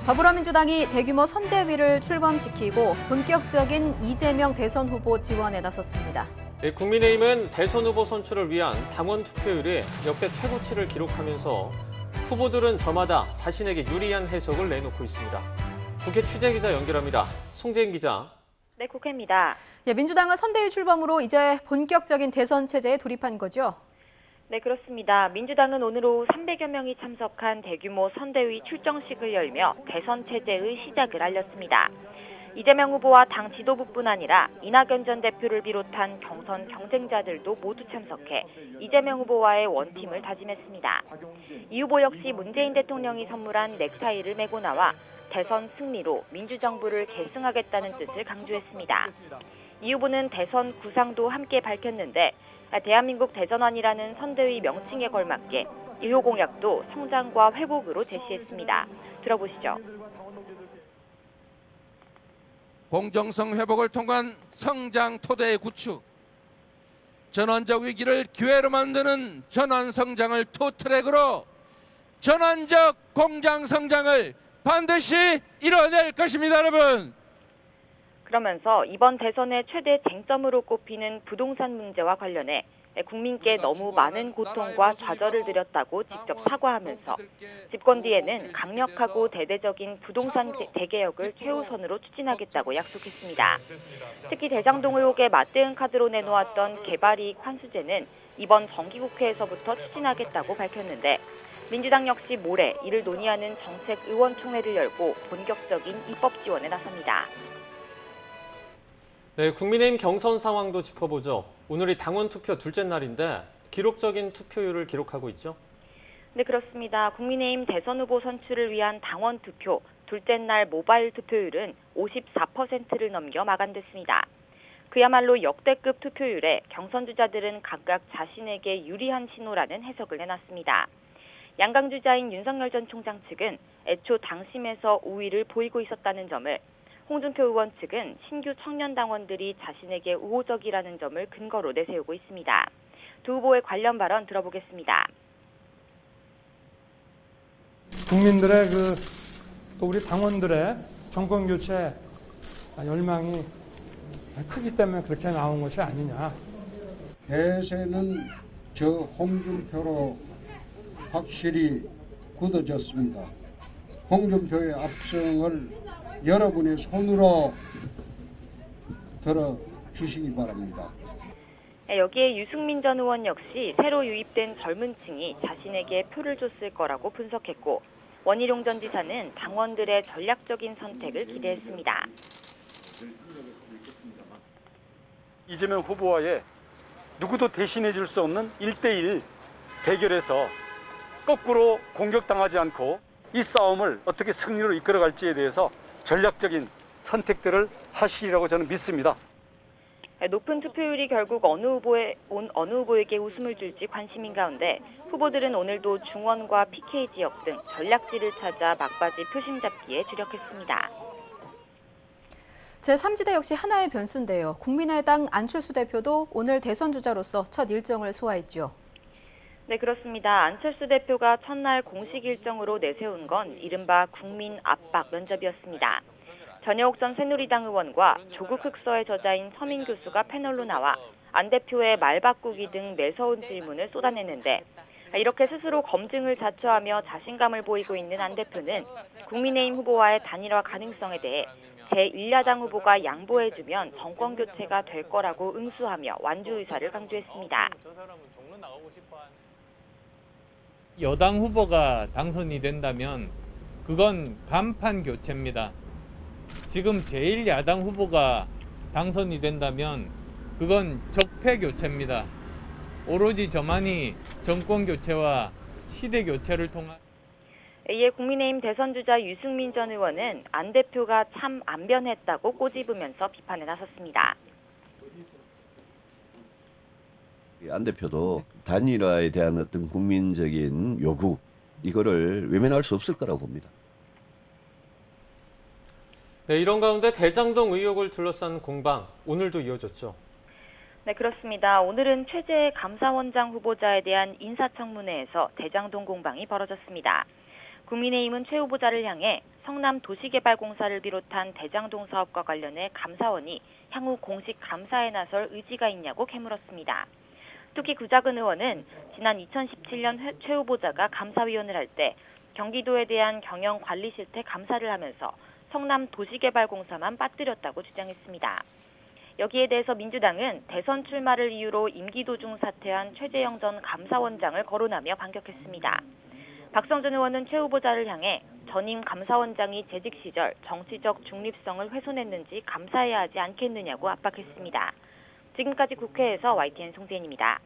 더불어민주당이 대규모 선대위를 출범시키고 본격적인 이재명 대선 후보 지원에 나섰습니다. 국민의힘은 대선 후보 선출을 위한 당원 투표율이 역대 최고치를 기록하면서 후보들은 저마다 자신에게 유리한 해석을 내놓고 있습니다. 국회 취재기자 연결합니다. 송재인 기자. 네, 국회입니다. 민주당은 선대위 출범으로 이제 본격적인 대선 체제에 돌입한 거죠? 네, 그렇습니다. 민주당은 오늘 오후 300여 명이 참석한 대규모 선대위 출정식을 열며 대선 체제의 시작을 알렸습니다. 이재명 후보와 당 지도부뿐 아니라 이낙연 전 대표를 비롯한 경선 경쟁자들도 모두 참석해 이재명 후보와의 원팀을 다짐했습니다. 이 후보 역시 문재인 대통령이 선물한 넥타이를 메고 나와 대선 승리로 민주정부를 계승하겠다는 뜻을 강조했습니다. 이 후보는 대선 구상도 함께 밝혔는데 대한민국 대전환이라는 선대위 명칭에 걸맞게 1호 공약도 성장과 회복으로 제시했습니다. 들어보시죠. 공정성 회복을 통한 성장 토대의 구축, 전환적 위기를 기회로 만드는 전환 성장을 투트랙으로 전환적 공장 성장을 반드시 이뤄낼 것입니다, 여러분. 그러면서 이번 대선의 최대 쟁점으로 꼽히는 부동산 문제와 관련해 국민께 너무 많은 고통과 좌절을 드렸다고 직접 사과하면서 집권 뒤에는 강력하고 대대적인 부동산 재개혁을 최우선으로 추진하겠다고 약속했습니다. 특히 대장동 의혹에 맞대응 카드로 내놓았던 개발이익 환수제는 이번 정기국회에서부터 추진하겠다고 밝혔는데 민주당 역시 모레 이를 논의하는 정책의원총회를 열고 본격적인 입법 지원에 나섭니다. 네, 국민의힘 경선 상황도 짚어보죠. 오늘이 당원 투표 둘째 날인데 기록적인 투표율을 기록하고 있죠? 네, 그렇습니다. 국민의힘 대선 후보 선출을 위한 당원 투표 둘째 날 모바일 투표율은 54%를 넘겨 마감됐습니다. 그야말로 역대급 투표율에 경선 주자들은 각각 자신에게 유리한 신호라는 해석을 내놨습니다. 양강 주자인 윤석열 전 총장 측은 애초 당심에서 우위를 보이고 있었다는 점을, 홍준표 의원 측은 신규 청년 당원들이 자신에게 우호적이라는 점을 근거로 내세우고 있습니다. 두 후보의 관련 발언 들어보겠습니다. 국민들의 또 우리 당원들의 정권 교체 열망이 크기 때문에 그렇게 나온 것이 아니냐. 대세는 저 홍준표로 확실히 굳어졌습니다. 홍준표의 압승을 여러분의 손으로 들어주시기 바랍니다. 여기에 유승민 전 의원 역시 새로 유입된 젊은 층이 자신에게 표를 줬을 거라고 분석했고, 원희룡 전 지사는 당원들의 전략적인 선택을 기대했습니다. 이재명 후보와의 누구도 대신해 줄 수 없는 1대1 대결에서 거꾸로 공격당하지 않고 이 싸움을 어떻게 승리로 이끌어갈지에 대해서 전략적인 선택들을 하시리라고 저는 믿습니다. 높은 투표율이 결국 어느 후보에게 웃음을 줄지 관심인 가운데 후보들은 오늘도 중원과 PK 지역 등 전략지를 찾아 막바지 표심 잡기에 주력했습니다. 제3지대 역시 하나의 변수인데요. 국민의당 안철수 대표도 오늘 대선 주자로서 첫 일정을 소화했죠. 네, 그렇습니다. 안철수 대표가 첫날 공식 일정으로 내세운 건 이른바 국민 압박 면접이었습니다. 전여옥 전 새누리당 의원과 조국 흑서의 저자인 서민 교수가 패널로 나와 안 대표의 말 바꾸기 등 매서운 질문을 쏟아냈는데, 이렇게 스스로 검증을 자처하며 자신감을 보이고 있는 안 대표는 국민의힘 후보와의 단일화 가능성에 대해 제1야당 후보가 양보해주면 정권 교체가 될 거라고 응수하며 완주 의사를 강조했습니다. 여당 후보가 당선이 된다면 그건 간판 교체입니다. 지금 제1야당 후보가 당선이 된다면 그건 적폐 교체입니다. 오로지 저만이 정권 교체와 시대 교체를 통한. 이에 국민의힘 대선 주자 유승민 전 의원은 안 대표가 참 안 변했다고 꼬집으면서 비판에 나섰습니다. 안 대표도 단일화에 대한 어떤 국민적인 요구, 이거를 외면할 수 없을 거라고 봅니다. 네, 이런 가운데 대장동 의혹을 둘러싼 공방, 오늘도 이어졌죠. 네, 그렇습니다. 오늘은 최재 감사원장 후보자에 대한 인사청문회에서 대장동 공방이 벌어졌습니다. 국민의힘은 최 후보자를 향해 성남 도시개발공사를 비롯한 대장동 사업과 관련해 감사원이 향후 공식 감사에 나설 의지가 있냐고 캐물었습니다. 특히 구자근 의원은 지난 2017년 최 후보자가 감사위원을 할 때 경기도에 대한 경영 관리 실태 감사를 하면서 성남 도시개발공사만 빠뜨렸다고 주장했습니다. 여기에 대해서 민주당은 대선 출마를 이유로 임기 도중 사퇴한 최재형 전 감사원장을 거론하며 반격했습니다. 박성준 의원은 최 후보자를 향해 전임 감사원장이 재직 시절 정치적 중립성을 훼손했는지 감사해야 하지 않겠느냐고 압박했습니다. 지금까지 국회에서 YTN 송지은입니다.